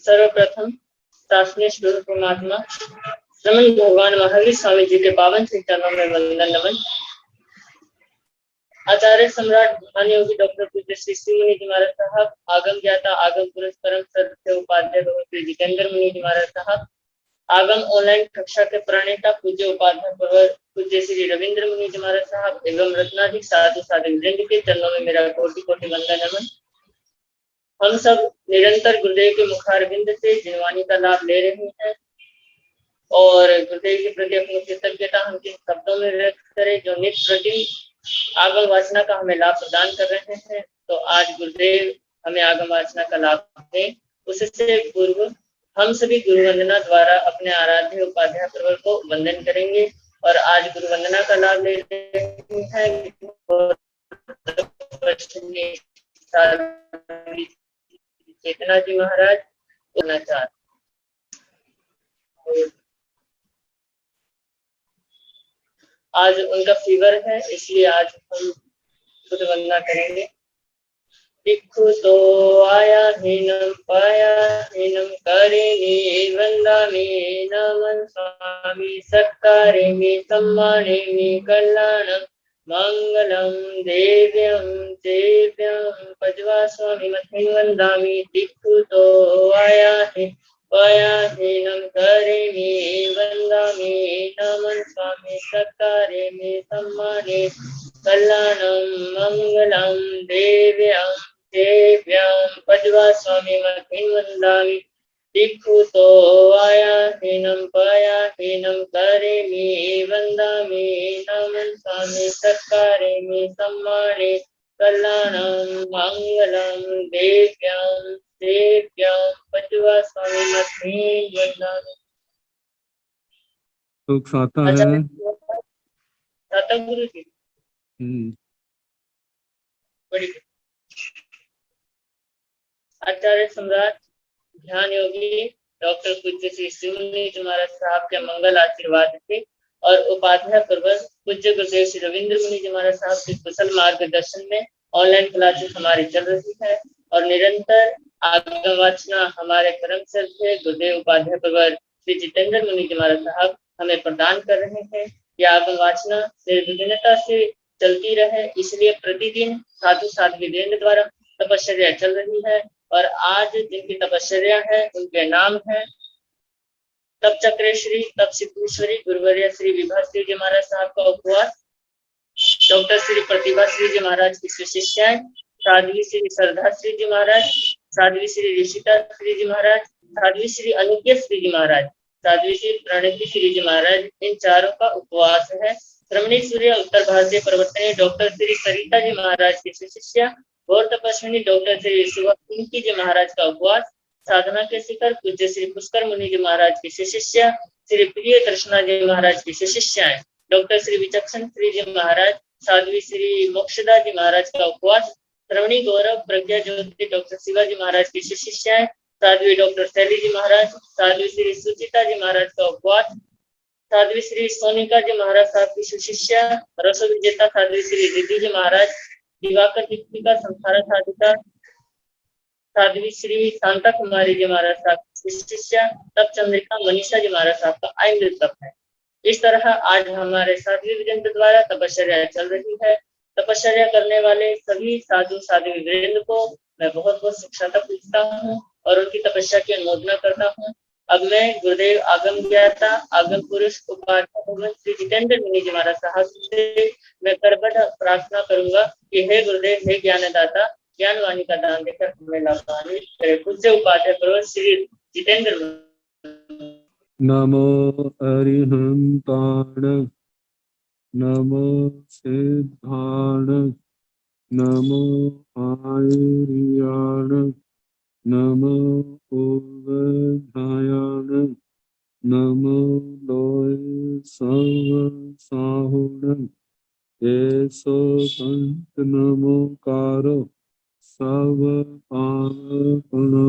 सर्वप्रथम शासनीय स्वरूप परमात्मा रमन भगवान महावीर स्वामी जी के पावन श्री चरणों में वंदन नमन। आचार्य सम्राट ध्यान योगी डॉक्टर पूज्य श्री श्री मुनि जी महाराज साहब, आगम ज्ञाता आगम पुरुष परम सत्य उपाध्याय श्री जितेंद्र मुनि जी महाराज साहब, आगम ऑनलाइन कक्षा के प्रणेता पूज्य उपाध्याय पूज्य श्री रविंद्र मुनि जी महाराज साहब एवं रत्नाधिक साधु साधु वृंद के चरणों में मेरा कोटि कोटि वंदन नमन। हम सब निरंतर गुरुदेव के मुखारविंद से जिनवाणी का लाभ ले रहे हैं और गुरुदेव के प्रति अपनी कृतज्ञता हम किन शब्दों में व्यक्त करें जो नित्य प्रति आगम वासना का हमें लाभ प्रदान कर रहे हैं। तो आज गुरुदेव हमें आगम वासना का लाभ दें। उससे पूर्व हम सभी गुरु वंदना द्वारा अपने आराध्य उपाध्याय प्रवर को वंदन करेंगे और आज गुरु वंदना का लाभ ले रहे हैं चेतना जी महाराज चार। आज उनका फीवर है इसलिए आज हम खुद वंदना करेंगे। दिखु तो आया हीनम पाया हीनम करेंगे वंदामि नमन स्वामी सत्कारेंगे सम्मानेंगे कल्याणम मंगलम देव्यम देव्यम पजवा स्वामी मथि वंदामि। दिखु तो आया है पाया हीनम करेंगे वंदामि नमन स्वामी सत्कारेंगे सम्माने कल्याणम मंगलम देव्यम देव्यम पजवा स्वामी मथि वंदामि। दिखु तो आया हीनम पाया हीनम करेंगे वंदामि नमन स्वामी सत्कारेंगे सम्माने कल्याणम मंगलम देव्यम देव्यम पजवा स्वामी मथि वंदामि। सुख साता है साता गुरु जी। बड़ी आचार्य सम्राट ध्यान योगी डॉक्टर पूज्य श्री शिवमुनि जी महाराज साहब के मंगल आशीर्वाद से और उपाध्याय प्रवर पूज्य गुरुदेव श्री रविंद्र मुनि जी महाराज साहब के कुशल मार्गदर्शन में ऑनलाइन क्लासेस हमारी चल रही है और निरंतर आगम वाचना हमारे परम श्रद्धेय गुरुदेव उपाध्याय प्रवर श्री जितेंद्र मुनि जी महाराज साहब हमें प्रदान कर रहे हैं। यह आगम वाचना निर्विघ्नता से चलती रहे इसलिए प्रतिदिन साधु साध्वी द्वारा तपश्चर्या चल रही है और आज जिनकी तपश्चर्या है उनके नाम है तप चक्रेश्वरी तप सिद्धेश्वरी गुरुवर्य श्री विभा श्री जी महाराज साहब का उपवास, डॉक्टर श्री प्रतिभा श्री जी महाराज की शिष्याएं, साध्वी श्री श्रद्धा श्री जी महाराज, साध्वी श्री ऋषिता श्री जी महाराज, साध्वी श्री अनुज्ञा श्री जी महाराज, साध्वी श्री प्रणति श्री जी महाराज, इन चारों का उपवास है। श्रमणी सूर्य उत्तर भारतीय प्रवर्तनीय डॉक्टर श्री सरिता जी महाराज की शिष्या गौर तपस्विनी डॉक्टर श्री शिवकी जी महाराज का उपवास, साधना के शिखर पूज्य श्री पुष्कर मुनि जी महाराज की शिष्या श्री प्रिय कृष्णा जी महाराज की शिष्याएं, डॉक्टर श्री विचक्षण श्री जी महाराज, साध्वी श्री मोक्षदा जी महाराज का उपवास, श्रवणी गौरव प्रज्ञा ज्योति डॉक्टर शिवाजी महाराज की शिष्याएं, साध्वी डॉक्टर शैली जी महाराज, साध्वी श्री सुचिता जी महाराज का उपवास, साध्वी श्री सोनिका जी महाराज साहब की शिष्या रसो विजेता साध्वी श्री रिद्धि जी महाराज, दिवाकर दीपिका संसार साधिका साध्वी श्री शांता कुमारी जी महाराज साहब की शिष्या तप चंद्रिका मनीषा जी महाराज साहब का आइंद्र तप है। इस तरह आज हमारे साध्वी वृंद द्वारा तपश्चर्या चल रही है। तपश्चर्या करने वाले सभी साधु साध्वी वृंद को मैं बहुत बहुत शिक्षाता पूछता हूँ और उनकी तपस्या की अनुमोदना करता हूँ। अब मैं गुरुदेव आगम ज्ञाता आगम पुरुष उपाध्याय श्री जितेंद्र मुनि जी महाराज साहब से मैं करबद्ध प्रार्थना करूंगा कि हे गुरुदेव हे ज्ञानदाता ज्ञान वाणी का दान देकर हमें लाभान्वित करे। पूज्य उपाध्याय प्रवर श्री जितेंद्र। नमो अरिहंताण नमो सिद्धाण नमो आयर्याण नमो पूर्वधायाण नमो लोय साहुण ऐसो पंत नमोकारो सब पावनसुनो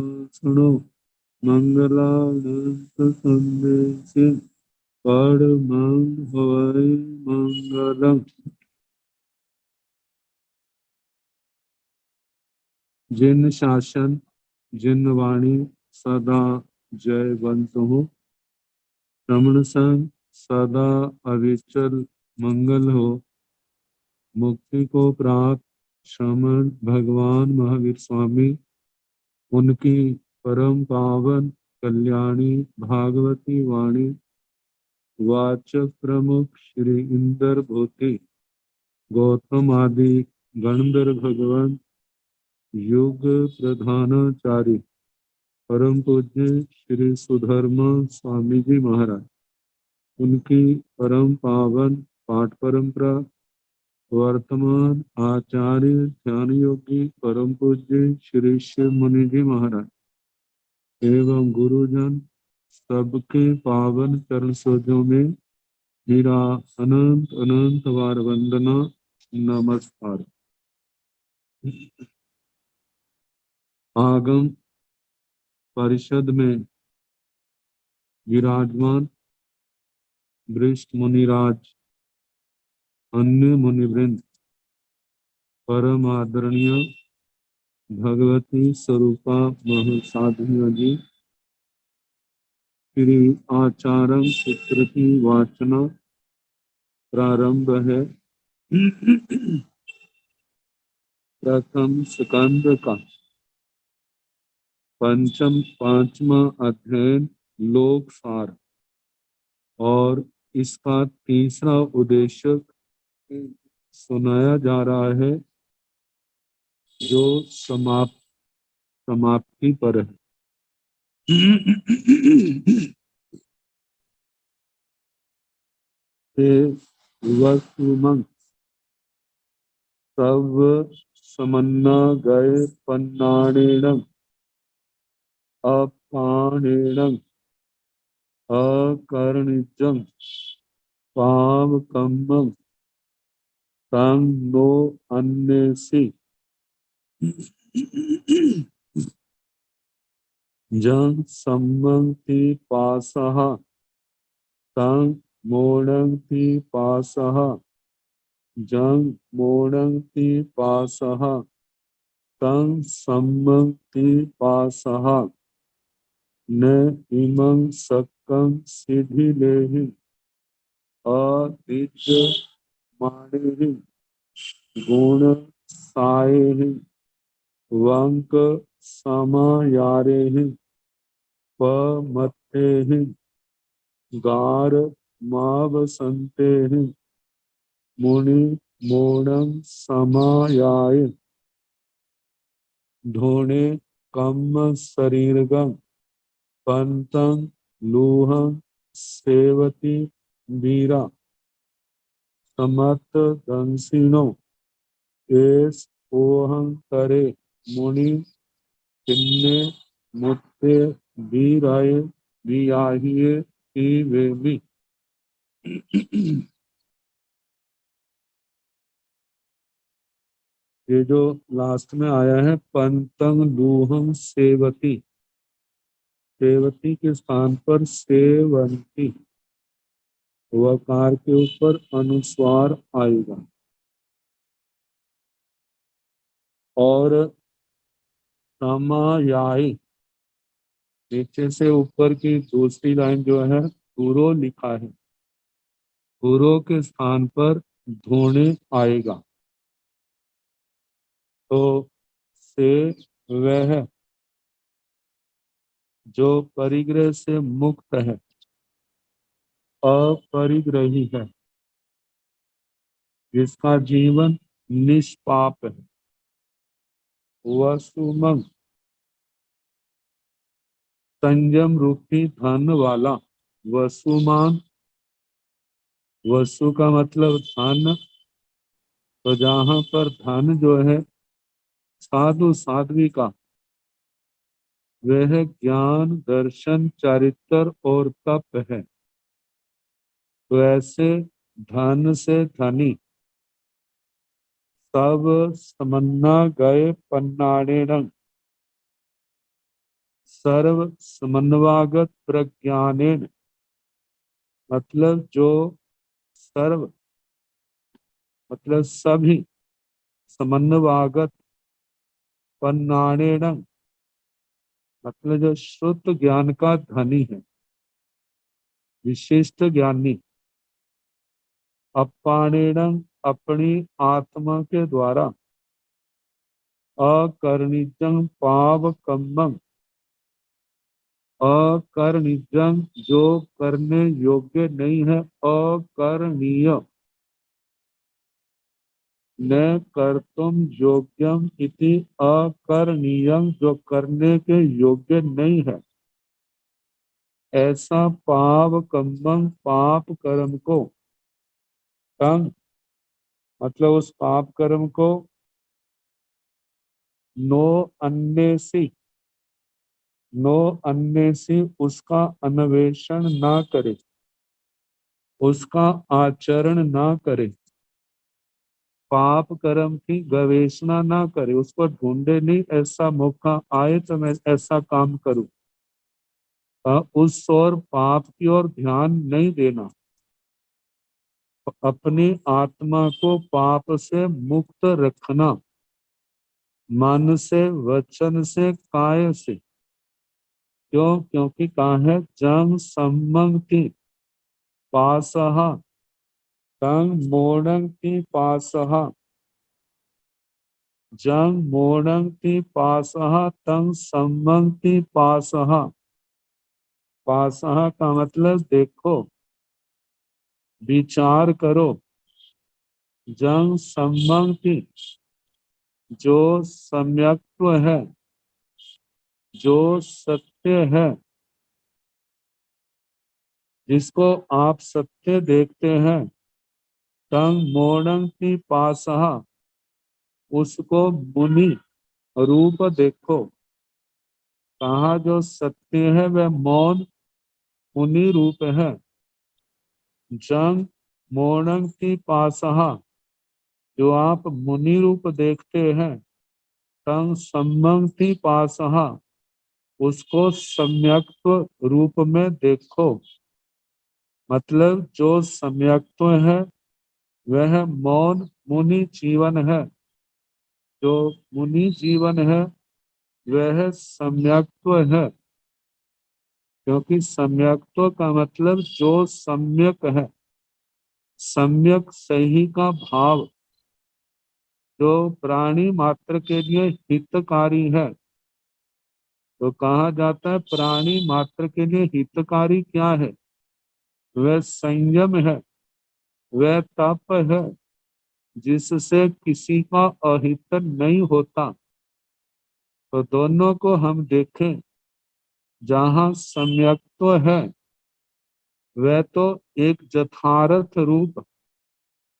मंगलानंत संदेशे परमं हवै मंगलम। जिन शासन जिन वाणी सदा जयवंत हो। श्रवण संग सदा अविचल मंगल हो। मुक्ति को प्राप्त श्रमण भगवान महावीर स्वामी, उनकी परम पावन कल्याणी भागवती वाणी वाचक प्रमुख श्री इंदर भूति गौतम आदि गणधर भगवान युग प्रधानाचार्य परम पूज्य श्री सुधर्मा स्वामी जी महाराज, उनकी परम पावन पाठ परंपरा वर्तमान आचार्य ध्यान योगी परम पूज्य श्री शिव मुनि जी महाराज एवं गुरुजन सबके पावन चरण सरोजों में मेरा अनंत अनंत बार वंदना नमस्कार। आगम परिषद में विराजमान वरिष्ठ मुनिराज, अन्य मुनिवृंद, परम आदरणीय भगवती स्वरूपा महासाधिया जी, श्री आचार्य सूत्र की वाचना प्रारंभ है। प्रथम स्कंद का पांचवा अध्ययन लोक सार और इसका तीसरा उद्देश्य सुनाया जा रहा है, जो समाप्ति पर है। वसुमं सब समन्ना गए पन्नाणेणं अपाणेणं अकर्णिजं पावकम्मं तं नो अन्येसि जं सम्मति पासः तं मोणंति पासः जं मोणंति पासः तं सम्मति पासः न इमं सक्कं सिद्धिलेहि अदिज माणेहि गुण सायेहि वंक समायारेहि पमत्तेहि गार मावसन्तेहि मुनि मोणं समायाय धोणे कम्म शरीरगं पंतं लूहं सेवति वीरा समत दंसिनो एस ओहं करे मुनि किन्ने मुत्ते वीराय वियाहिये की वेमी। ये जो लास्ट में आया है, पंतं लूहं सेवती, सेवती के स्थान पर सेवंती, वकार के ऊपर अनुस्वार आएगा। और समायाई, नीचे से ऊपर की दूसरी लाइन जो है पूरो लिखा है, पूरो के स्थान पर धोने आएगा। तो से वह जो परिग्रह से मुक्त है, अपरिग्रही है, जिसका जीवन निष्पाप है, वसुमं संयम रूपी धन वाला। वसुमान, वसु का मतलब धन, तो जहां पर धन जो है साधु साध्वी का, वह ज्ञान दर्शन चरित्र और तप है। तो ऐसे धन से धनी सब समन्ना गए पन्नाणेन, सर्व समन्वागत प्रज्ञानेन, मतलब जो सर्व मतलब सभी, समन्वागत पन्नाणेन मतलब जो शुद्ध ज्ञान का धनी है, विशिष्ट ज्ञानी, अपाणेन अपनी आत्मा के द्वारा, अकर्णिजं पावकम्मं, अकर्णिजं जो करने योग्य नहीं है, अकरणीय, न कर्तुम योग्यम इति, अकरणीयम जो करने के योग्य नहीं है, ऐसा पावकम्मं पाप कर्म को, तंग मतलब उस पाप कर्म को, नो अन्य नो अन्य से उसका अन्वेषण ना करे, उसका आचरण ना करे, पाप कर्म की गवेषणा ना करे, उसको ढूंढे नहीं ऐसा मौका आए तो मैं ऐसा काम करूं, उस ओर पाप की ओर ध्यान नहीं देना, अपनी आत्मा को पाप से मुक्त रखना, मन से, वचन से, काय से। क्यों? क्योंकि कहा है जंग सम्मंग की पासह, तंग मोड़ंग की पासह, जंग मोड़ंग की पासह, तंग सम्मंग की पासह। पासह का मतलब देखो, विचार करो, जंग सम्मंग की जो सम्यक्त्व है, जो सत्य है, जिसको आप सत्य देखते हैं, तंग मोड़ंग की पासह, उसको मुनि रूप देखो। कहा जो सत्य है वह मौन मुनि रूप है। जंग मोड़ंग की पासहा, जो आप मुनि रूप देखते हैं, तंग सम्मंग की पासहा, उसको सम्यक्त्व रूप में देखो। मतलब जो सम्यक्त्व है वह मौन मुनि जीवन है, जो मुनि जीवन है वह सम्यक्त्व है। क्योंकि सम्यक्त्व का मतलब जो सम्यक है, सम्यक सही का भाव, जो प्राणी मात्र के लिए हितकारी है। तो कहा जाता है प्राणी मात्र के लिए हितकारी क्या है? वह संयम है, वह तप है, जिससे किसी का अहित नहीं होता। तो दोनों को हम देखें, जहाँ सम्यक्त्व है वह तो एक यथार्थ रूप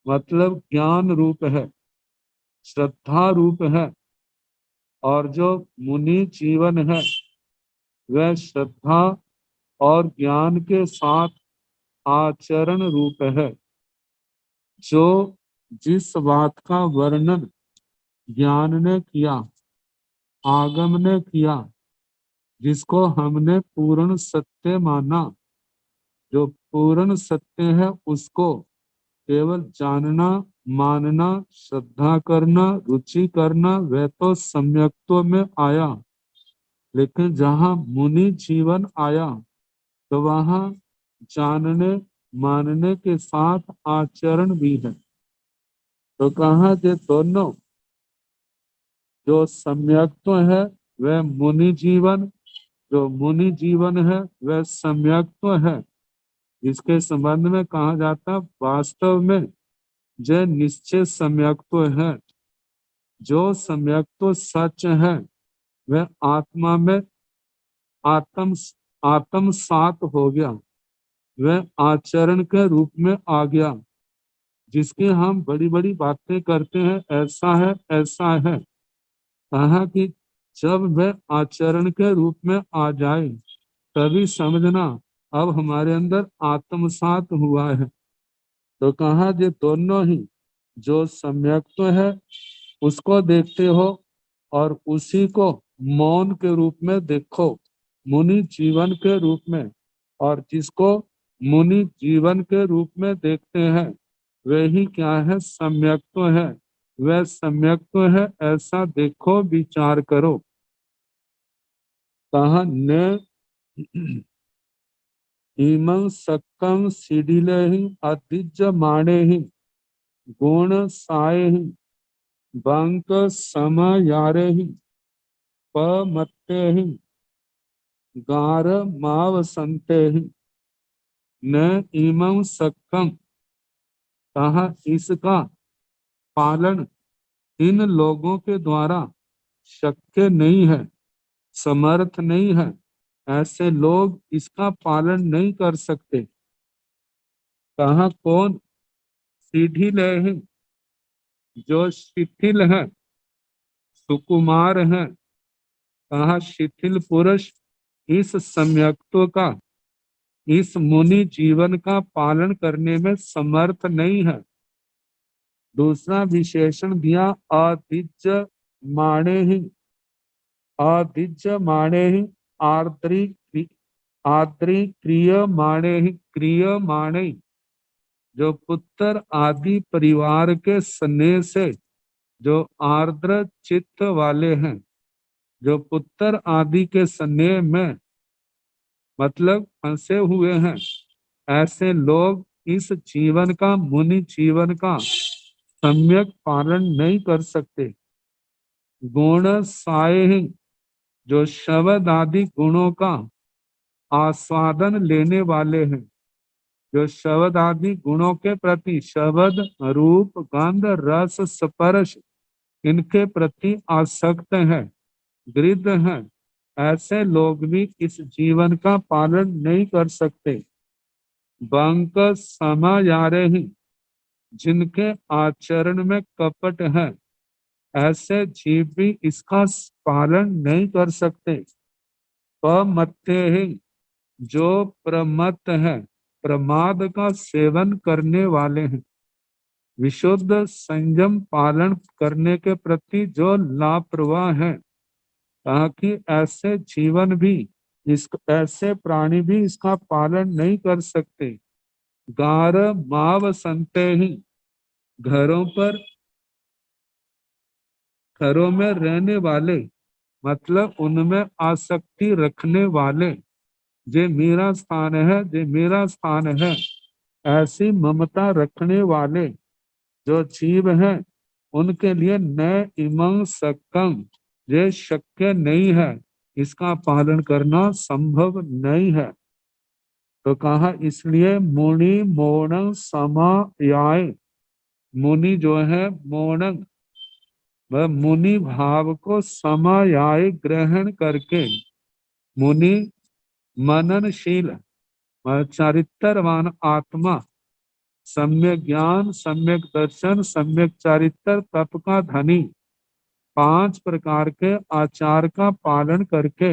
मतलब ज्ञान रूप है, श्रद्धा रूप है, और जो मुनि जीवन है वह श्रद्धा और ज्ञान के साथ आचरण रूप है। जो जिस बात का वर्णन ज्ञान ने किया, आगम ने किया, जिसको हमने पूर्ण सत्य माना, जो पूर्ण सत्य है उसको केवल जानना, मानना, श्रद्धा करना, रुचि करना, वह तो सम्यक्त्व में आया। लेकिन जहाँ मुनि जीवन आया तो वहाँ जानने मानने के साथ आचरण भी है। तो कहा जे दोनों, जो सम्यक्त्व है वह मुनि जीवन, जो मुनि जीवन है वह सम्यक्त्व है। इसके संबंध में कहा जाता वास्तव में जो निश्चय सम्यक्त्व है, जो सम्यक्त्व सच है, वह आत्मा में आत्म आत्मसात हो गया, वह आचरण के रूप में आ गया। जिसकी हम बड़ी बड़ी बातें करते हैं, ऐसा है ऐसा है, कहा कि जब वह आचरण के रूप में आ जाए तभी समझना अब हमारे अंदर आत्मसात हुआ है। तो कहा ये दोनों ही, जो सम्यक्त्व है उसको देखते हो और उसी को मौन के रूप में देखो, मुनि जीवन के रूप में। और जिसको मुनि जीवन के रूप में देखते हैं वही क्या है? सम्यक्त्व है। वह सम्यक्त्व है ऐसा देखो, विचार करो। कहा न इमं सक्कं सिडिलहि अतिज माणेहि गुण सायहि बंक समयारेहि पमत्तेहि गार माव संतेहि न इमं सक्कं, कहा इसका पालन इन लोगों के द्वारा शक्य नहीं है, समर्थ नहीं है। ऐसे लोग इसका पालन नहीं कर सकते। कहा कौन? शिथिल है, जो शिथिल है, सुकुमार है। कहा शिथिल पुरुष इस सम्यक्त्व का, इस मुनि जीवन का पालन करने में समर्थ नहीं है। दूसरा विशेषण दिया आदिज माणे ही, आदिज माणे ही आद्री क्रिय माणे ही, क्रिय माणे, जो पुत्र आदि परिवार के स्नेह से जो आर्द्र चित्त वाले हैं, जो पुत्र आदि के स्नेह में मतलब फंसे हुए हैं, ऐसे लोग इस जीवन का, मुनि जीवन का सम्यक पालन नहीं कर सकते। गुण साये, जो शब्द आदि गुणों का आस्वादन लेने वाले हैं, जो शब्द आदि गुणों के प्रति, शब्द रूप गंध रस स्पर्श इनके प्रति आसक्त हैं, गृध हैं, ऐसे लोग भी इस जीवन का पालन नहीं कर सकते। बंक समायारे ही, जिनके आचरण में कपट है, ऐसे जीव भी इसका पालन नहीं कर सकते। पमत्ते ही, जो प्रमत्त है, प्रमाद का सेवन करने वाले हैं, विशुद्ध संयम पालन करने के प्रति जो लापरवाह है, ताकि ऐसे जीवन भी, ऐसे प्राणी भी इसका पालन नहीं कर सकते। गार माव संते ही, घरों में रहने वाले, मतलब उनमें आसक्ति रखने वाले, जे मेरा स्थान है, जे मेरा स्थान है, ऐसी ममता रखने वाले जो जीव हैं, उनके लिए न इमं सक्कं, ये शक्य नहीं है, इसका पालन करना संभव नहीं है। तो कहा इसलिए मुनि मोणं समायाय, मुनि जो है मोणं, वह मुनि भाव को समायाय ग्रहण करके, मुनि मननशील चारित्रवान आत्मा, सम्यक ज्ञान, सम्यक दर्शन, सम्यक चारित्र, तप का धनी, 5 प्रकार के आचार का पालन करके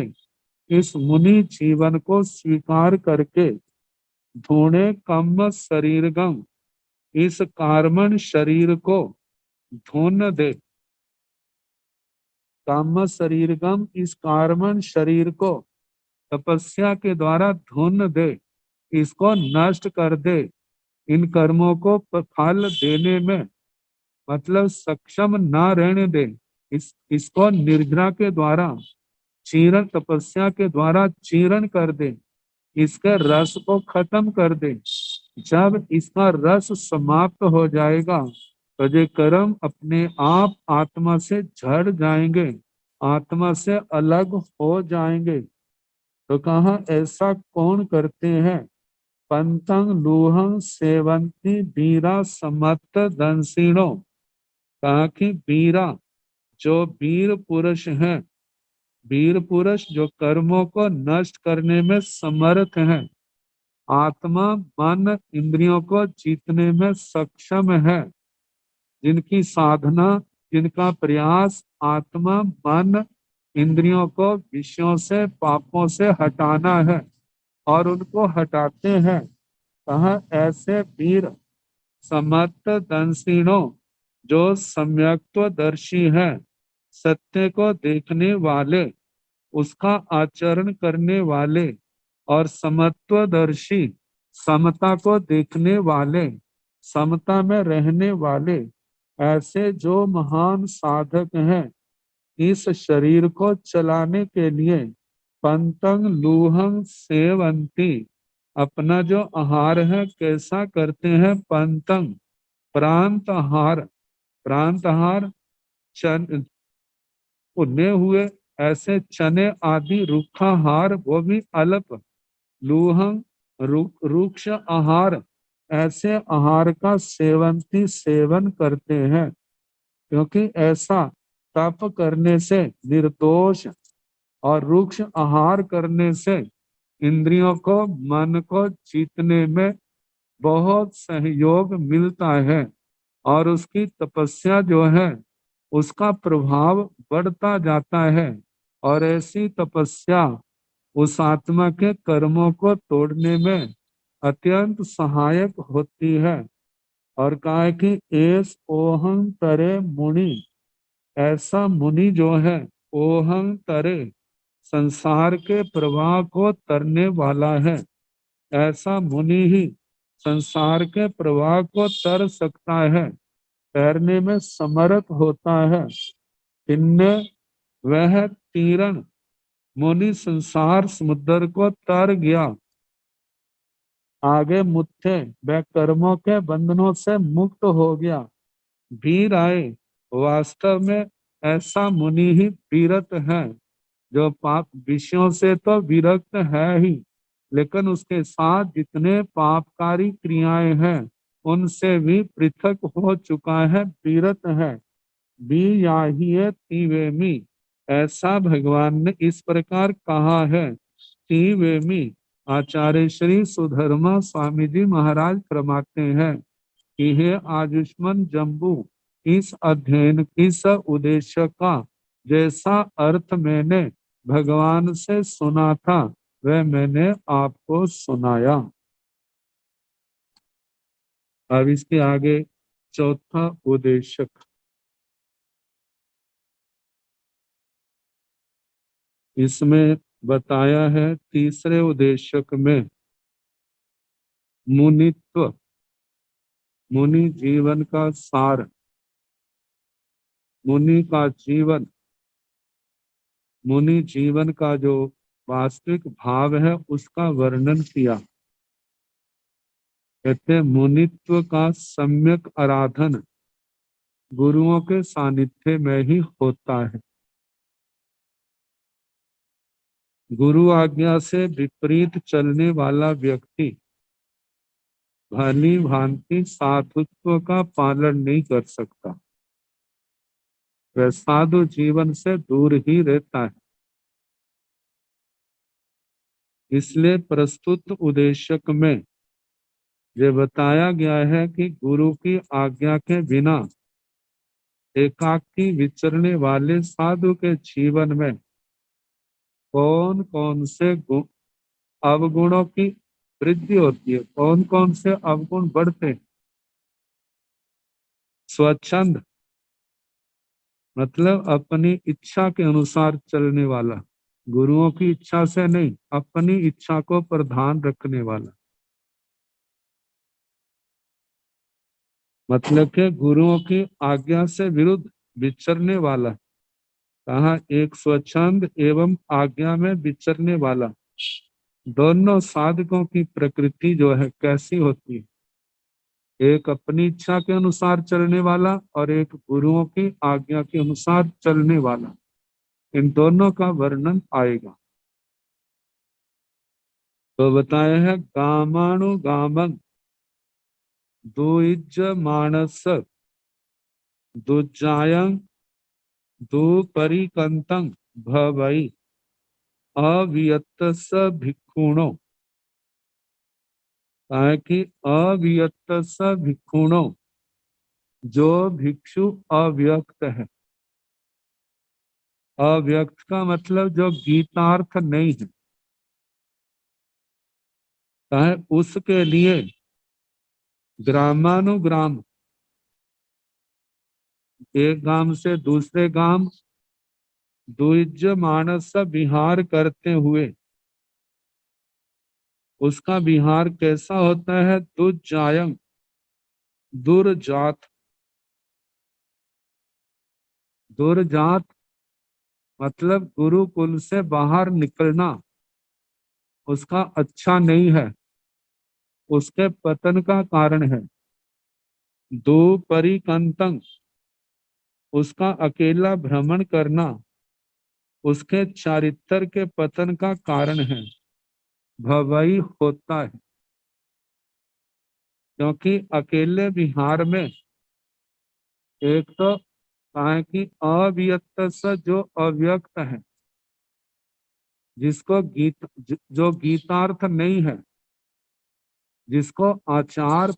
इस मुनि जीवन को स्वीकार करके धूणे कम शरीरगम, इस कार्मण शरीर को धून दे, काम शरीरगम, इस कार्मण शरीर को तपस्या के द्वारा धून दे, इसको नष्ट कर दे, इन कर्मों को फल देने में मतलब सक्षम ना रहने दे, इसको निर्जरा के द्वारा चीरण, तपस्या के द्वारा चीरण कर दे, इसके रस को खत्म कर दे। जब इसका रस समाप्त हो जाएगा तो ये कर्म अपने आप आत्मा से झड़ जाएंगे, आत्मा से अलग हो जाएंगे। तो कहा ऐसा कौन करते हैं? पंतं लूहं सेवंती वीरा समत्त दंसिणो, कहा कि वीरा, जो वीर पुरुष हैं, वीर पुरुष जो कर्मों को नष्ट करने में समर्थ हैं, आत्मा मन इंद्रियों को जीतने में सक्षम है, जिनकी साधना, जिनका प्रयास आत्मा मन इंद्रियों को विषयों से, पापों से हटाना है और उनको हटाते हैं। कहा ऐसे वीर समर्थ दंसिणों, जो सम्यक्त्वदर्शी है, सत्य को देखने वाले, उसका आचरण करने वाले और समत्वदर्शी, समता को देखने वाले, समता में रहने वाले, ऐसे जो महान साधक हैं, इस शरीर को चलाने के लिए पंतंग लूहंग सेवंती, अपना जो आहार है कैसा करते हैं। पंतंग प्रांत आहार, प्रांत आहार चन भुने हुए ऐसे चने आदि रुखाहार वो भी अल्प। लूहंग रुक्ष आहार, ऐसे आहार का सेवंती सेवन करते हैं, क्योंकि ऐसा तप करने से निर्दोष और रुक्ष आहार करने से इंद्रियों को मन को जीतने में बहुत सहयोग मिलता है और उसकी तपस्या जो है उसका प्रभाव बढ़ता जाता है और ऐसी तपस्या उस आत्मा के कर्मों को तोड़ने में अत्यंत सहायक होती है। और कहा है कि एस ओहं तरे मुनि, ऐसा मुनि जो है ओहं तरे संसार के प्रवाह को तरने वाला है। ऐसा मुनि ही संसार के प्रवाह को तर सकता है, तैरने में समर्थ होता है। इनने वह तीरण मुनि संसार समुद्र को तर गया, आगे मुट्ठे वह कर्मों के बंधनों से मुक्त हो गया। वीर आए, वास्तव में ऐसा मुनि ही वीरत है, जो पाप विषयों से तो विरक्त है ही, लेकिन उसके साथ जितने पापकारी क्रियाएं हैं उनसे भी पृथक हो चुका है, विरत है। बी याहिए तिवेमी, ऐसा भगवान ने इस प्रकार कहा है। तिवेमी, आचार्य श्री सुधर्मा स्वामी जी महाराज फरमाते हैं कि हे आयुष्मान जम्बू, इस अध्ययन इस उद्देश्य का जैसा अर्थ मैंने भगवान से सुना था वह मैंने आपको सुनाया। अब इसके आगे चौथा उद्देश्यक, इसमें बताया है तीसरे उद्देश्यक में मुनित्व, मुनि जीवन का सार, मुनि का जीवन, मुनि जीवन का जो वास्तविक भाव है उसका वर्णन किया। कहते हैं मुनित्व का सम्यक आराधन गुरुओं के सानिध्य में ही होता है। गुरु आज्ञा से विपरीत चलने वाला व्यक्ति भली भांति साधुत्व का पालन नहीं कर सकता, वह साधु जीवन से दूर ही रहता है। इसलिए प्रस्तुत उद्देश्यक में ये बताया गया है कि गुरु की आज्ञा के बिना एकाकी विचरने वाले साधु के जीवन में कौन कौन से अवगुणों की वृद्धि होती है, कौन कौन से अवगुण बढ़ते हैं। स्वच्छंद मतलब अपनी इच्छा के अनुसार चलने वाला, गुरुओं की इच्छा से नहीं, अपनी इच्छा को प्रधान रखने वाला, मतलब के गुरुओं की आज्ञा से विरुद्ध विचरने वाला। कहा एक स्वच्छंद एवं आज्ञा में विचरने वाला, दोनों साधकों की प्रकृति जो है कैसी होती है, एक अपनी इच्छा के अनुसार चलने वाला और एक गुरुओं की आज्ञा के अनुसार चलने वाला, इन दोनों का वर्णन आएगा। तो बताया है गामानुगामं दुइज मानस दुजायं दुपरिकंतं भवई अवियत्तस भिक्षुणो, कि अवियत्तस भिक्षुणो, जो भिक्षु अव्यक्त है। अव्यक्त का मतलब जो गीतार्थ नहीं है, चाहे उसके लिए ग्रामानुग्राम, एक गांव से दूसरे गांव द्विज मानस विहार करते हुए, उसका विहार कैसा होता है। दुजायं, दुर्जात, दुर्जात मतलब गुरुकुल से बाहर निकलना उसका अच्छा नहीं है, उसके पतन का कारण है। दो परिकंतंग, उसका अकेला भ्रमण करना उसके चारित्र के पतन का कारण है, भवई होता है। क्योंकि अकेले विहार में एक तो कहा है कि अव्यक्त से जो अव्यक्त है, जिसको जो गीतार्थ नहीं है, जिसको आचार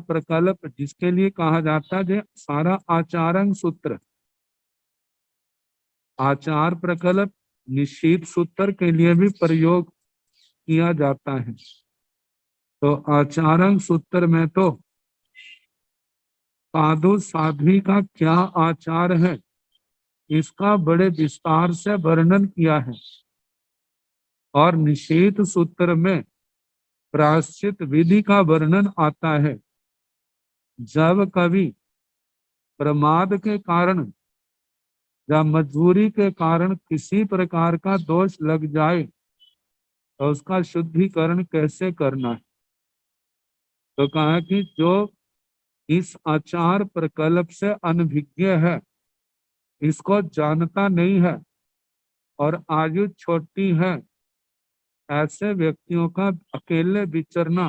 प्रकल्प जिसके लिए कहा जाता है, जो सारा आचारंग सूत्र, आचार प्रकल्प निश्चित सूत्र के लिए भी प्रयोग किया जाता है। तो आचारंग सूत्र में तो साधु साध्वी का क्या आचार है, इसका बड़े विस्तार से वर्णन किया है। और निषेध सूत्र में प्रायश्चित विधि का वर्णन आता है। जब कभी प्रमाद के कारण या मजबूरी के कारण किसी प्रकार का दोष लग जाए तो उसका शुद्धिकरण कैसे करना है। तो कहा कि जो इस आचार प्रकल्प से अनभिज्ञ है, इसको जानता नहीं है और आयु छोटी है, ऐसे व्यक्तियों का अकेले विचरना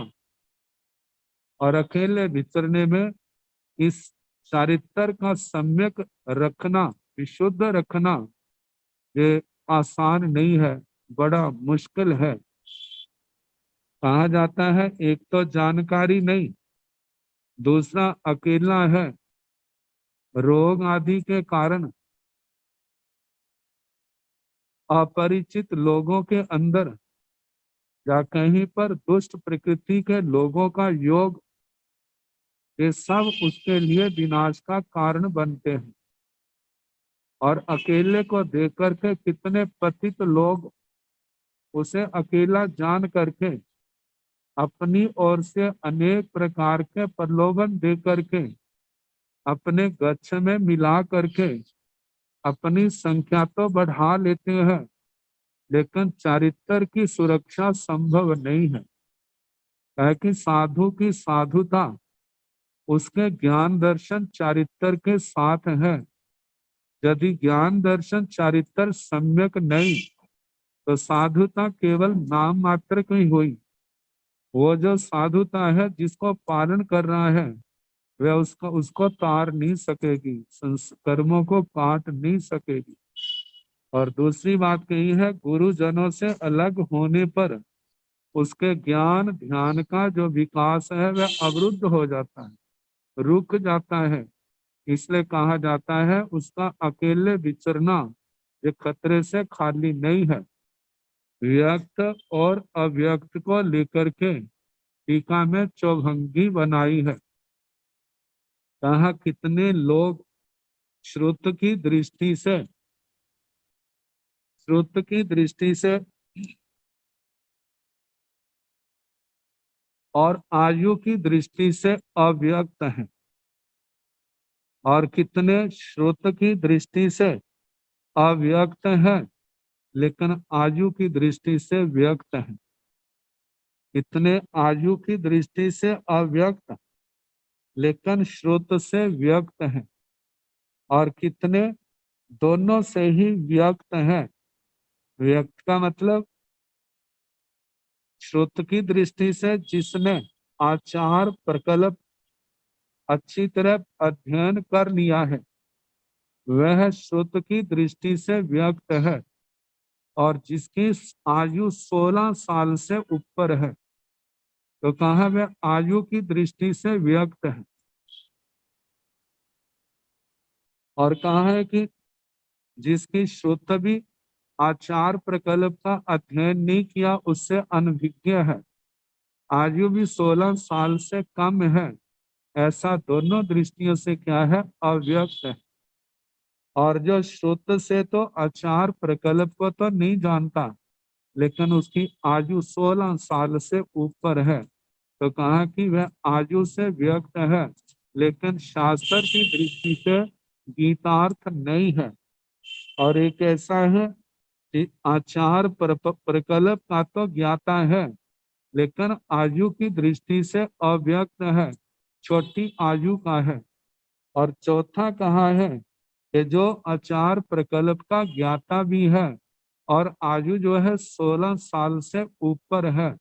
और अकेले विचरने में इस चारित्र का सम्यक रखना, विशुद्ध रखना, ये आसान नहीं है, बड़ा मुश्किल है। कहा जाता है एक तो जानकारी नहीं, दूसरा अकेला है, रोग आदि के कारण अपरिचित लोगों के अंदर या कहीं पर दुष्ट प्रकृति के लोगों का योग, ये सब उसके लिए विनाश का कारण बनते हैं। और अकेले को देख करके कितने पतित लोग उसे अकेला जान करके अपनी ओर से अनेक प्रकार के प्रलोभन दे करके अपने गच्छ में मिला करके अपनी संख्या तो बढ़ा लेते हैं, लेकिन चारित्र की सुरक्षा संभव नहीं है। है कि साधु की साधुता उसके ज्ञान दर्शन चारित्र के साथ है। यदि ज्ञान दर्शन चारित्र सम्यक नहीं तो साधुता केवल नाम मात्र की हुई। वो जो साधुता है जिसको पालन कर रहा है, वह उसको तार नहीं सकेगी, कर्मों को काट नहीं सकेगी। और दूसरी बात कही है, गुरुजनों से अलग होने पर उसके ज्ञान ध्यान का जो विकास है वह अवरुद्ध हो जाता है, रुक जाता है। इसलिए कहा जाता है उसका अकेले विचरना ये खतरे से खाली नहीं है। व्यक्त और अव्यक्त को लेकर के टीका में चौभंगी बनाई है। कहा कितने लोग श्रुत की दृष्टि से और आयु की दृष्टि से अव्यक्त हैं, और कितने श्रुत की दृष्टि से अव्यक्त हैं लेकिन आयु की दृष्टि से व्यक्त हैं। कितने आयु की दृष्टि से अव्यक्त लेकिन श्रुत से व्यक्त हैं, और कितने दोनों से ही व्यक्त हैं। व्यक्त का मतलब श्रुत की दृष्टि से जिसने आचार प्रकल्प अच्छी तरह अध्ययन कर लिया है वह श्रुत की दृष्टि से व्यक्त है, और जिसकी आयु 16 साल से ऊपर है तो कहा वह आयु की दृष्टि से व्यक्त है। और कहा है कि जिसकी श्रुत भी आचार प्रकल्प का अध्ययन नहीं किया उससे अनभिज्ञ है, आयु भी 16 साल से कम है, ऐसा दोनों दृष्टियों से क्या है, अव्यक्त है। और जो श्रुत से तो आचार प्रकल्प को तो नहीं जानता लेकिन उसकी आयु 16 साल से ऊपर है तो कहा कि वह आयु से व्यक्त है, लेकिन शास्त्र की दृष्टि से गीतार्थ नहीं है, और एक ऐसा है कि आचार प्रकल्प का तो ज्ञाता है, लेकिन आयु की दृष्टि से अव्यक्त है, छोटी आयु का है। और चौथा कहा है कि जो आचार प्रकल्प का ज्ञाता भी है और आयु जो है 16 साल से ऊपर है,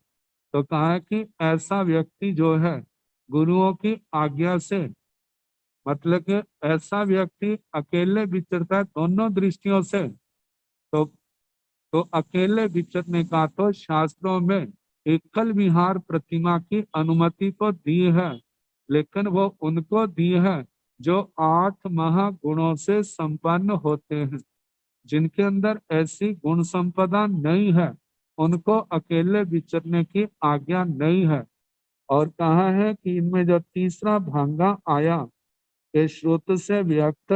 तो कहा है कि ऐसा व्यक्ति जो है गुरुओं की आज्ञा से, मतलब कि ऐसा व्यक्ति अकेले विचरता है दोनों दृष्टियों से। तो अकेले विचरने का तो शास्त्रों में एकल विहार प्रतिमा की अनुमति तो दी है, लेकिन वो उनको दी है जो 8 महागुणों से संपन्न होते हैं। जिनके अंदर ऐसी गुण संपदा नहीं है, उनको अकेले विचरने की आज्ञा नहीं है। और कहा है कि इनमें जो तीसरा भांगा आया कि श्रुत से व्यक्त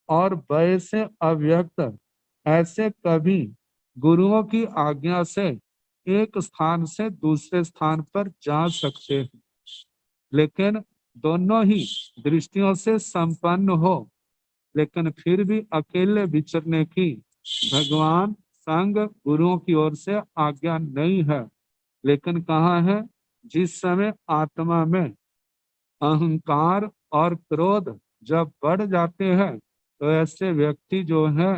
और वय से अव्यक्त, ऐसे कभी गुरुओं की आज्ञा से एक स्थान से दूसरे स्थान पर जा सकते हैं, लेकिन दोनों ही दृष्टियों से संपन्न हो, लेकिन फिर भी अकेले विचरने की भगवान संग गुरुओं की ओर से आज्ञा नहीं है। लेकिन कहा है जिस समय आत्मा में अहंकार और क्रोध जब बढ़ जाते हैं, तो ऐसे व्यक्ति जो है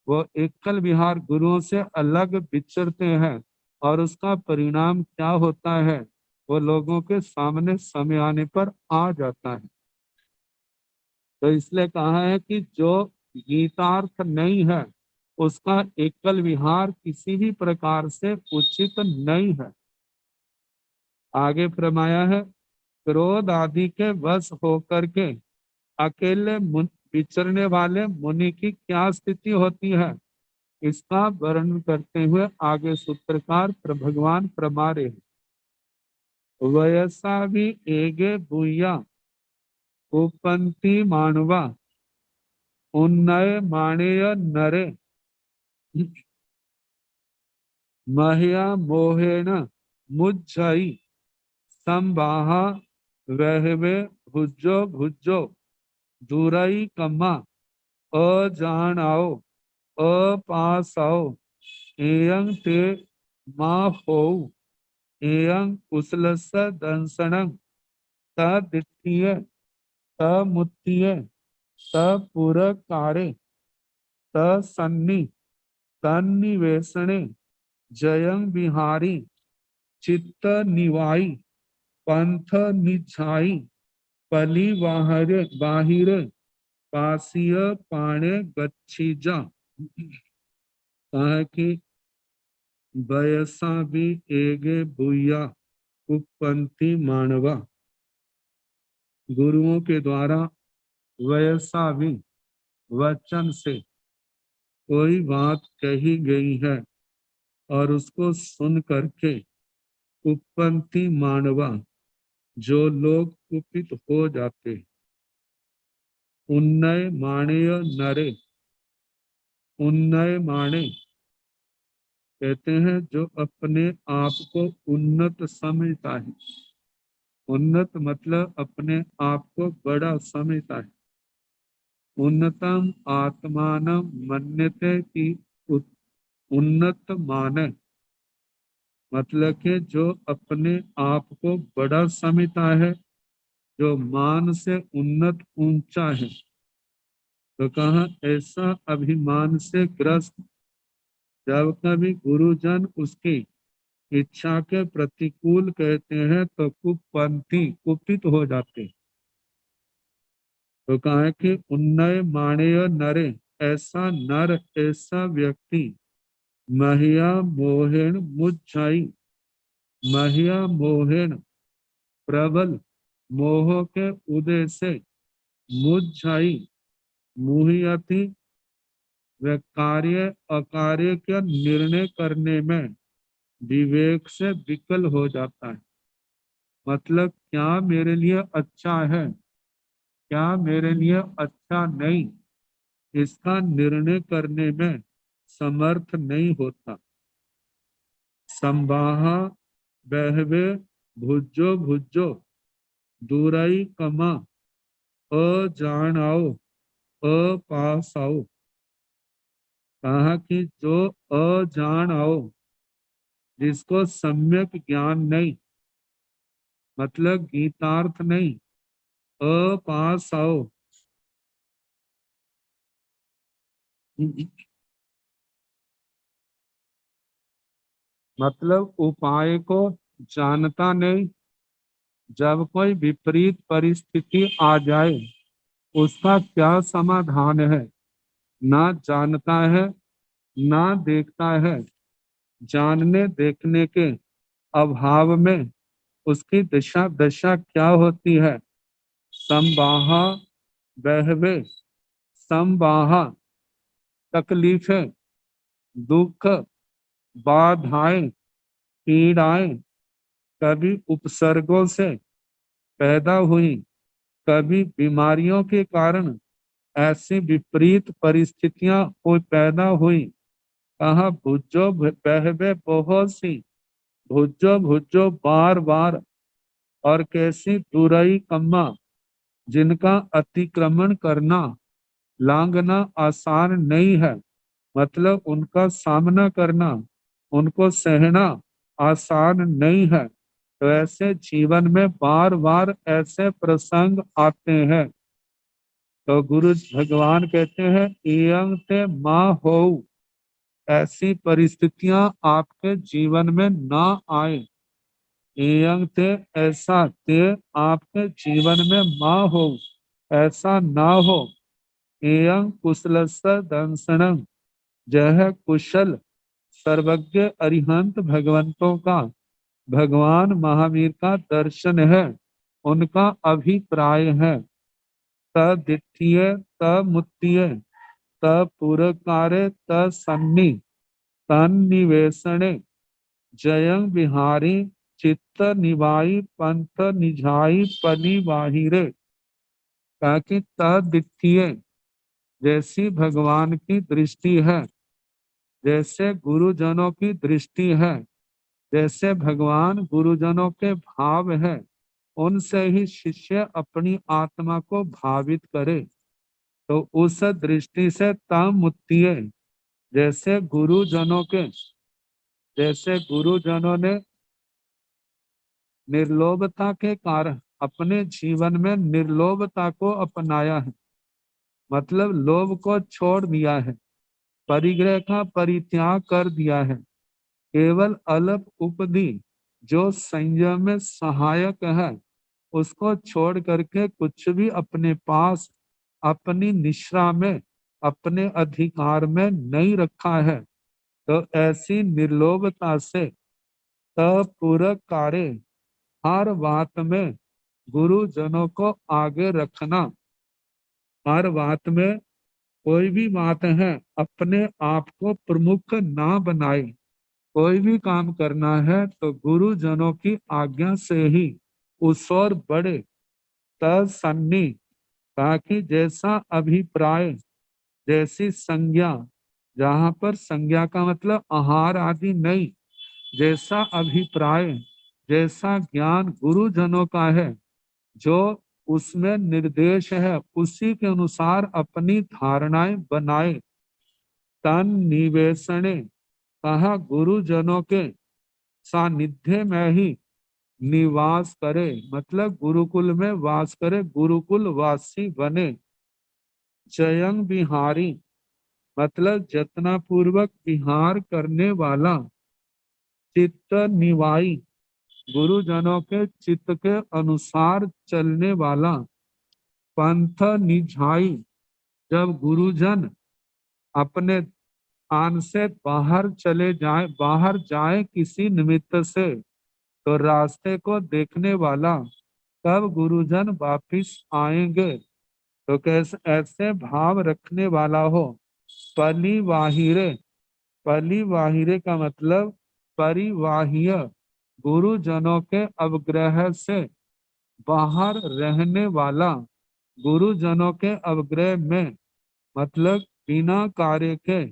वो एकल विहार गुरुओं से अलग विचरते हैं, और उसका परिणाम क्या होता है वो लोगों के सामने समय आने पर आ जाता है। तो इसलिए कहा है कि जो गीतार्थ नहीं है उसका एकल विहार किसी भी प्रकार से उचित नहीं है। आगे फरमाया है क्रोध आदि के वश होकर के अकेले विचरने वाले मुनि की क्या स्थिति होती है, इसका वर्णन करते हुए आगे सूत्रकार भगवान प्रमारे वयसा भी एगे भूया उपंती मानवा उन्नय माणेय नरे महिया मोहेन मुज्जई संबाहा वहवे भुजो भुजो दूरई कम्मा अजान आओ अपास आओ एयं ते मा हो एयं कुशलस दंसनं तदिठीय तमुत्तीय तपुरकारे तसन्नि तन्निवेशने जयं विहारी चित्त निवाई पंथ निझाई पली बाहरे बाहिरे पासीय पाणे गच्छी जा। कहा कि बयसा भी एगे भूया उपपंथी मानवा, गुरुओं के द्वारा वयसा भी वचन से कोई बात कही गई है और उसको सुन करके उपपंथी मानवा जो लोग कुपित हो जाते, उन्नय माणेय नरे, उन्नय माणे कहते हैं जो अपने आप को उन्नत समझता है। उन्नत मतलब अपने आप को बड़ा समझता है। उन्नतम आत्मान मन्यते की उन्नत माने, मतलब कि जो अपने आप को बड़ा समझता है, जो मान से उन्नत ऊंचा है। तो कहा ऐसा अभिमान से ग्रस्त जब कभी गुरुजन उसकी इच्छा के प्रतिकूल कहते हैं तो कुपंथी कुपित हो जाते। तो कहा है कि उन्नय माणेय नरे, ऐसा नर ऐसा व्यक्ति महिया मोहेण मुझाई, महिया मोहेण प्रबल मोह के उदय से मुझाई मुहियति व कार्य अकार्य का निर्णय करने में विवेक से विकल हो जाता है। मतलब क्या मेरे लिए अच्छा है, क्या मेरे लिए अच्छा नहीं, इसका निर्णय करने में समर्थ नहीं होता। संबाहा बहवे भुजो भुजो दूराई कमा अजान आओ अपासाओ, कहा कि जो अजान आओ, जिसको सम्यक ज्ञान नहीं, मतलब गीतार्थ नहीं, अपासाओ मतलब उपाय को जानता नहीं। जब कोई विपरीत परिस्थिति आ जाए, उसका क्या समाधान है, ना जानता है, ना देखता है। जानने देखने के अभाव में उसकी दिशा दशा क्या होती है। संबाहा बहवे, संबाहा तकलीफें, दुख, बाधाएं, पीड़ाएं कभी उपसर्गों से पैदा हुई, कभी बीमारियों के कारण ऐसी विपरीत परिस्थितियां कोई पैदा हुई। कहा भुजो बहवे बहुत सी, भुजो भुजो बार बार, और कैसी दुरई कम्मा, जिनका अतिक्रमण करना, लांघना आसान नहीं है। मतलब उनका सामना करना, उनको सहना आसान नहीं है। तो ऐसे जीवन में बार बार ऐसे प्रसंग आते हैं। तो गुरु भगवान कहते हैं इयं ते माँ हो, ऐसी परिस्थितियां आपके जीवन में ना आए। इयं ते, ऐसा ते आपके जीवन में माँ हो, ऐसा ना हो। इयं कुशलस्य दंसनम, जह कुशल सर्वज्ञ अरिहंत भगवंतों का, भगवान महावीर का दर्शन है, उनका अभिप्राय है। तद्वितीय तमुत्तीय तपुरकारे तन्नि तन्निवेशने, जयं विहारी चित्त निवाई पंथ निझाई पली बाहिरे। ताकि तद्वितीय, जैसी भगवान की दृष्टि है, जैसे गुरुजनों की दृष्टि है, जैसे भगवान गुरुजनों के भाव है, उनसे ही शिष्य अपनी आत्मा को भावित करे। तो उस दृष्टि से तामुत्तीय, जैसे गुरुजनों के, जैसे गुरुजनों ने निर्लोभता के कारण अपने जीवन में निर्लोभता को अपनाया है, मतलब लोभ को छोड़ दिया है, परिग्रह का परित्याग कर दिया है। केवल अल्प उपदि जो संयम में सहायक है, उसको छोड़ करके कुछ भी अपने पास, अपनी निश्रा में, अपने अधिकार में नहीं रखा है। तो ऐसी निर्लोभता से तत्पूर्वक कार्य, हर बात में गुरुजनों को आगे रखना। हर बात में, कोई भी बात है, अपने आप को प्रमुख ना बनाए। कोई भी काम करना है तो गुरुजनों की आज्ञा से ही उस ओर बढ़े। तत्सन्नि, ताकि जैसा अभिप्राय, जैसी संज्ञा, जहाँ पर संज्ञा का मतलब आहार आदि नहीं, जैसा अभिप्राय, जैसा ज्ञान गुरुजनों का है, जो उसमें निर्देश है, उसी के अनुसार अपनी धारणाएं बनाए। तन निवेशने, कहा गुरुजनों के सानिध्य में ही निवास करे, मतलब गुरुकुल में वास करे, गुरुकुल वासी बने। जयं विहारी, मतलब जतना पूर्वक विहार करने वाला। चित्त निवाई, गुरुजनों के चित्त के अनुसार चलने वाला। पंथ निझाई, जब गुरुजन अपने स्थान से बाहर चले जाए, बाहर जाए किसी निमित्त से, तो रास्ते को देखने वाला। कब गुरुजन वापिस आएंगे, तो कैसे ऐसे भाव रखने वाला हो। परिवाहिरे, परिवाहिरे का मतलब परिवाह्य, गुरुजनों के अवग्रह से बाहर रहने वाला। गुरुजनों के अवग्रह में मतलब बिना कार्य के,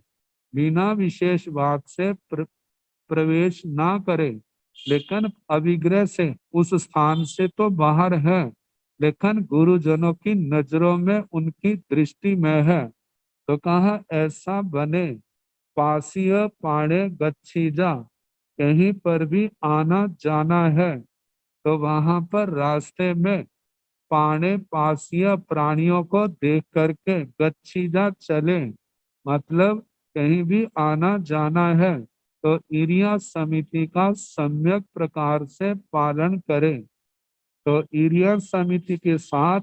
बिना विशेष बात से प्रवेश ना करे, लेकिन अविग्रह से उस स्थान से तो बाहर है, लेकिन गुरुजनों की नजरों में उनकी दृष्टि में है। तो कहा ऐसा बने पासीय पाणे गच्छीजा, कहीं पर भी आना जाना है तो वहां पर रास्ते में पाणे पासीय प्राणियों को देख करके गच्छीजा चले, मतलब कहीं भी आना जाना है तो इरिया समिति का सम्यक प्रकार से पालन करें। तो इरिया समिति के साथ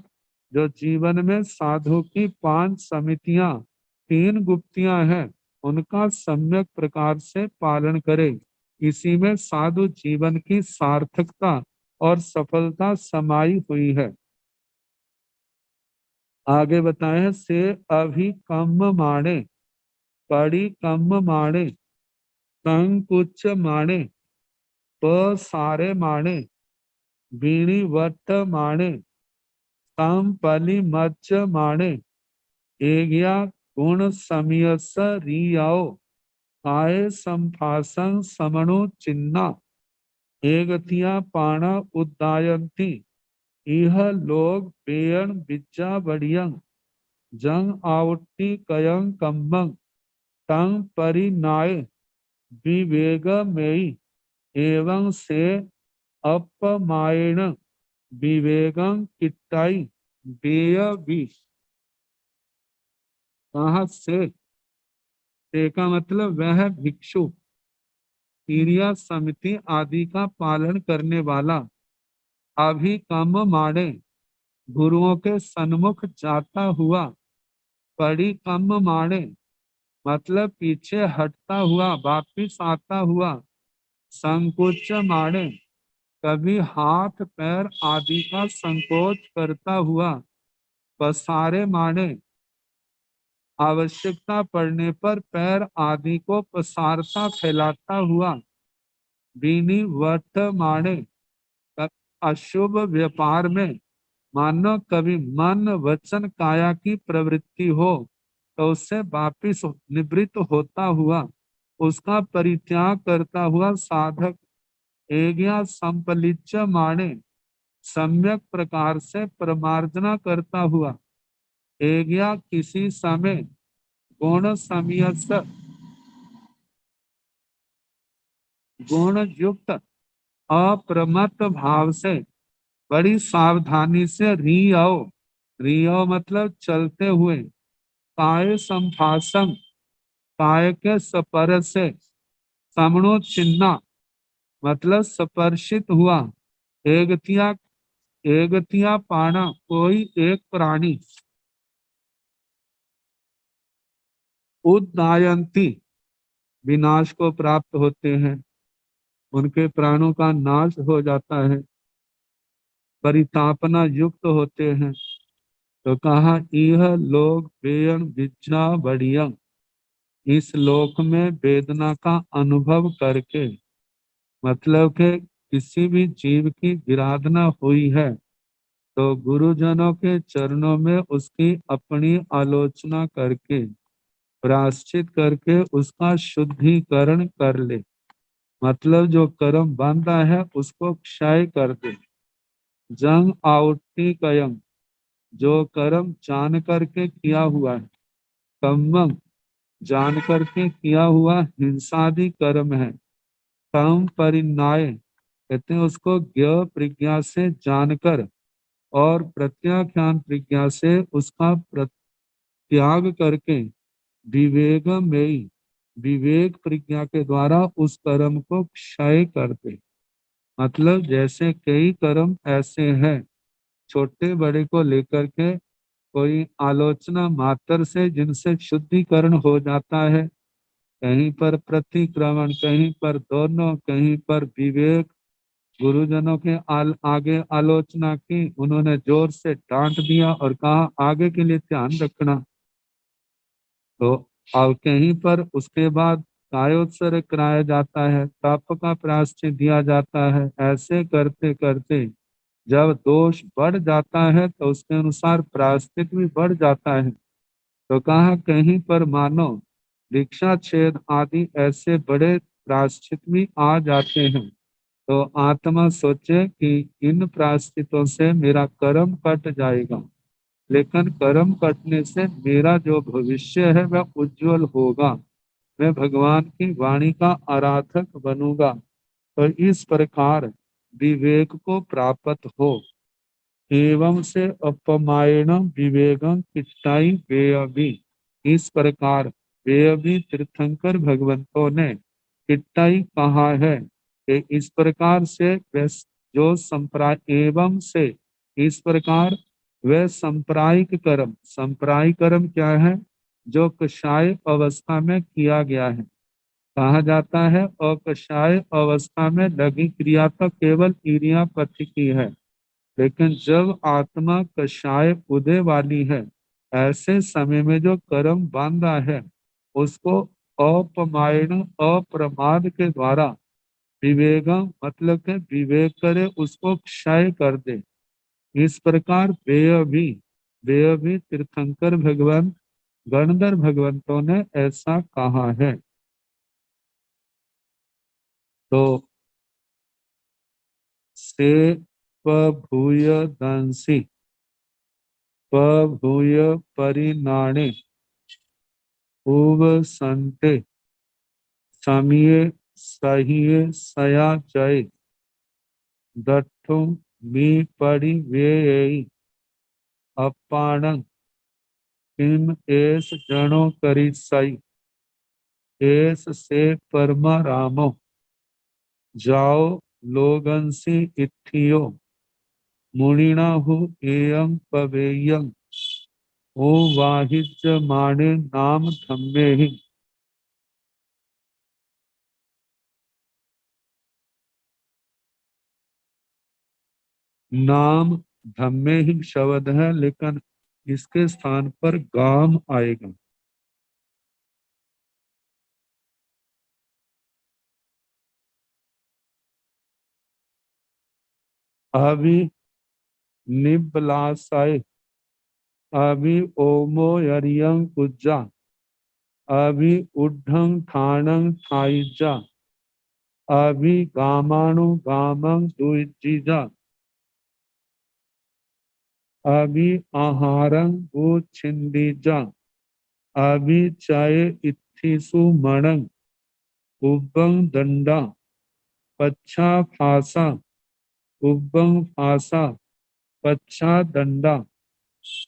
जो जीवन में साधु की 5 समितियां, 3 गुप्तियां हैं, उनका सम्यक प्रकार से पालन करें। इसी में साधु जीवन की सार्थकता और सफलता समाई हुई है। आगे बताए हैं से अभी कम माणे, कड़ी कम माणे, संकुच माणे, सारे माणे, बीणी वट माणे, तम पली मच माणे, एगिया गुण समियस रियाओ, आए संभाषण समणु चिन्ना, एगतिया पाणा उद्दायंती, इह लोग बेयन बिज्जा बढ़ियं, जंग आवट्टी कयं कम्बं, तंग परिनाय विवेग मेई, एवं से अपमायण विवेगं किट्टाई बेय भी। कहा से का मतलब वह भिक्षु क्रिया समिति आदि का पालन करने वाला अभी कम माने गुरुओं के सन्मुख जाता हुआ, पड़ी कम माने मतलब पीछे हटता हुआ वापिस आता हुआ, संकोच माने कभी हाथ पैर आदि का संकोच करता हुआ, पसारे माने आवश्यकता पड़ने पर पैर आदि को पसारता फैलाता हुआ, बीनी वट माने अशुभ व्यापार में मानो कभी मन वचन काया की प्रवृत्ति हो तो उससे वापिस निवृत्त होता हुआ, उसका परित्याग करता हुआ साधक एज्ञा संपलिच माने सम्यक प्रकार से प्रमार्जना करता हुआ, एज्ञा किसी समय गुण समयस गुण युक्त अप्रमत्त भाव से बड़ी सावधानी से रियाओ, रियाओ मतलब चलते हुए, काय संभाषण काय के स्पर्श से, समणो चिन्ना मतलब स्पर्शित हुआ, एगतिया एगतिया पाना कोई एक प्राणी, उद्दायंती विनाश को प्राप्त होते हैं, उनके प्राणों का नाश हो जाता है, परितापना युक्त होते हैं। तो कहा यह लोग बेयन विज्ञा बढ़िया, इस लोक में वेदना का अनुभव करके, मतलब के किसी भी जीव की विराधना हुई है तो गुरुजनों के चरणों में उसकी अपनी आलोचना करके प्रायश्चित करके उसका शुद्धिकरण कर ले, मतलब जो कर्म बांधा है उसको क्षय कर दे। जंग आउट्टी कयम जो कर्म जान करके किया हुआ है, कम्मम जान करके किया हुआ हिंसादि कर्म है, तम परिनाय कहते हैं उसको ज्ञ प्रज्ञा से जानकर और प्रत्याख्यान प्रज्ञा से उसका त्याग करके विवेक में विवेक प्रज्ञा के द्वारा उस कर्म को क्षय करते। मतलब जैसे कई कर्म ऐसे हैं छोटे बड़े को लेकर के, कोई आलोचना मात्र से जिनसे शुद्धिकरण हो जाता है, कहीं पर प्रतिक्रमण, कहीं पर दोनों, कहीं पर विवेक, गुरुजनों के आगे आलोचना की, उन्होंने जोर से डांट दिया और कहा आगे के लिए ध्यान रखना, तो और कहीं पर उसके बाद कायोत्सर्ग कराया जाता है, तप का प्रायश्चित दिया जाता है। ऐसे करते करते जब दोष बढ़ जाता है तो उसके अनुसार प्रायश्चित भी बढ़ जाता है। तो कहा कहीं पर मानो दीक्षा छेद आदि ऐसे बड़े प्रायश्चित भी आ जाते हैं। तो आत्मा सोचे कि इन प्रायश्चितों से मेरा कर्म कट जाएगा, लेकिन कर्म कटने से मेरा जो भविष्य है वह उज्जवल होगा, मैं भगवान की वाणी का आराधक बनूंगा। तो इस प्रकार विवेक को प्राप्त हो, एवं से अपमायण विवेकम किट्टाई वेयबी। इस प्रकार वेयबी तीर्थंकर भगवंतों ने किट्टाई कहा है कि इस प्रकार से जो संप्राय एवं से इस प्रकार वे संप्रायिक कर्म क्या है, जो कषाय अवस्था में किया गया है। कहा जाता है अकषाय अवस्था में लगी क्रिया तो केवल इरियापति की है, लेकिन जब आत्मा कषाय उदय वाली है, ऐसे समय में जो कर्म बांधा है उसको अपमायण अप्रमाद के द्वारा विवेकम मतलब के विवेक करे, उसको क्षय कर दे। इस प्रकार वेय भी तीर्थंकर भगवान गणधर भगवंतों ने ऐसा कहा है। तो से पभूय दंसी पभूय परिणाणे उव संते समिये सहिये सया जय दट्ठु मी परि व्ययी अपाणं किम एस जनो करी सई एस से परमा रामो जाओ लोगंसी इत्थियो मुनिना हु एयं पवेयं ओ वाहिज्य माणे नाम धम्मे ही। नाम धम्मे ही शब्द है, लेकिन इसके स्थान पर गाम आएगा। अभी निबलासाय अभी ओमो यरियं कुज्जा अभी उड्ढं ठाणं थाइजा अभी गामाणु गामं दुइजीजा अभी आहारं उच्छिंदीजा अभी चाय इत्थिसु मणं उब्बं दंडा पच्छा फासा उब्बं फासा पच्छा दंडा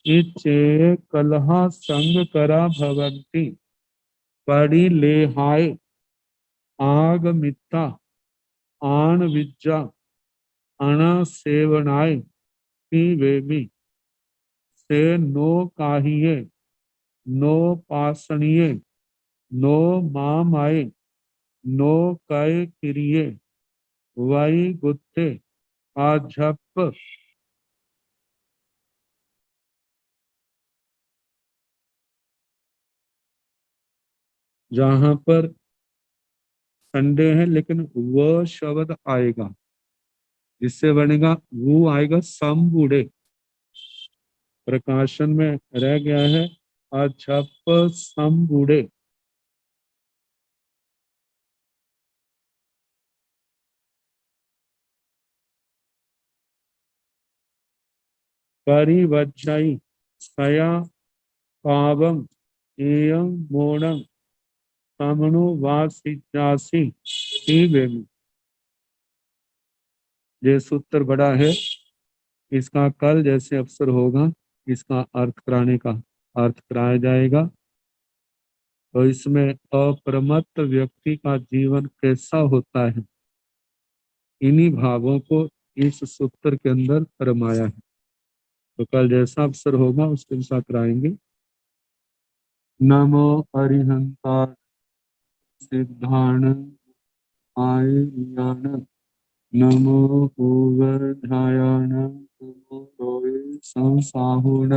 इचे कलहा संग करा भवंती पड़ी लेहाय आग मित्ता आण विज्जा अणा सेवनाय वेमी से नो काहिए नो पासणिये नो मामाए नो कय किरिये वाई गुत्ते आझप। जहां पर संडे है लेकिन वह शब्द आएगा, जिससे बनेगा वो आएगा समबूढ़े। प्रकाशन में रह गया है अझप समबूढ़े। परिवज्जाई सया पावम एयं मोणं समनु वासिजासी वेमी। ये सूत्र बड़ा है, इसका कल जैसे अवसर होगा इसका अर्थ कराने का अर्थ कराया जाएगा। तो इसमें अप्रमत्त व्यक्ति का जीवन कैसा होता है, इन्हीं भावों को इस सूत्र के अंदर फरमाया है। तो कल जैसा अवसर होगा उसके अनुसार कराएंगे। नमो अरिहंता सिद्धाण आय ज्ञान नमो पूर्वधायान नमो रोए संसाहुण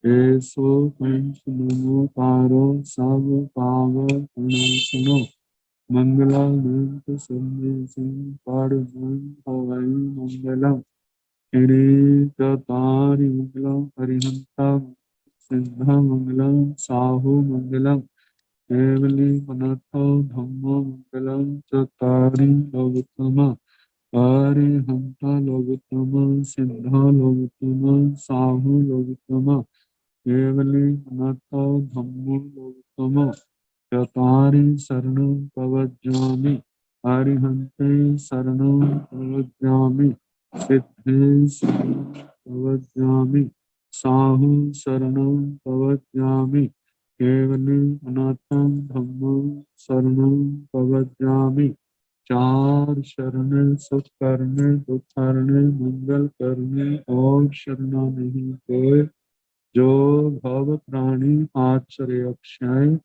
एसो पंच नमो पारो सब पाव सुनो मंगलानंद संदेशं पाड़ुनं हवै मंगलम् किरीटधारि मंगलम् हरिहंता सिद्धा मंगलम् साहु मंगलम् केवली मनथो धम्मो मंगलम् चतारि गौतम अरिहंता लोकोत्तम सिद्धा लोकोत्तम साहु लोकोत्तम केवली अनाथा धम्मो लोकोत्तम चतारि शरणं प्रव्रजामि अरिहन्ते शरणं प्रव्रजामि सिद्धे शरणं प्रव्रजामि साहु शरणं प्रव्रजामि केवली अनाथं धम्मं शरणं प्रव्रजामि चार शरण सुख करने दुख करने मंगल करने और शरणा नहीं कोई जो भव प्राणी आश्रय अक्षय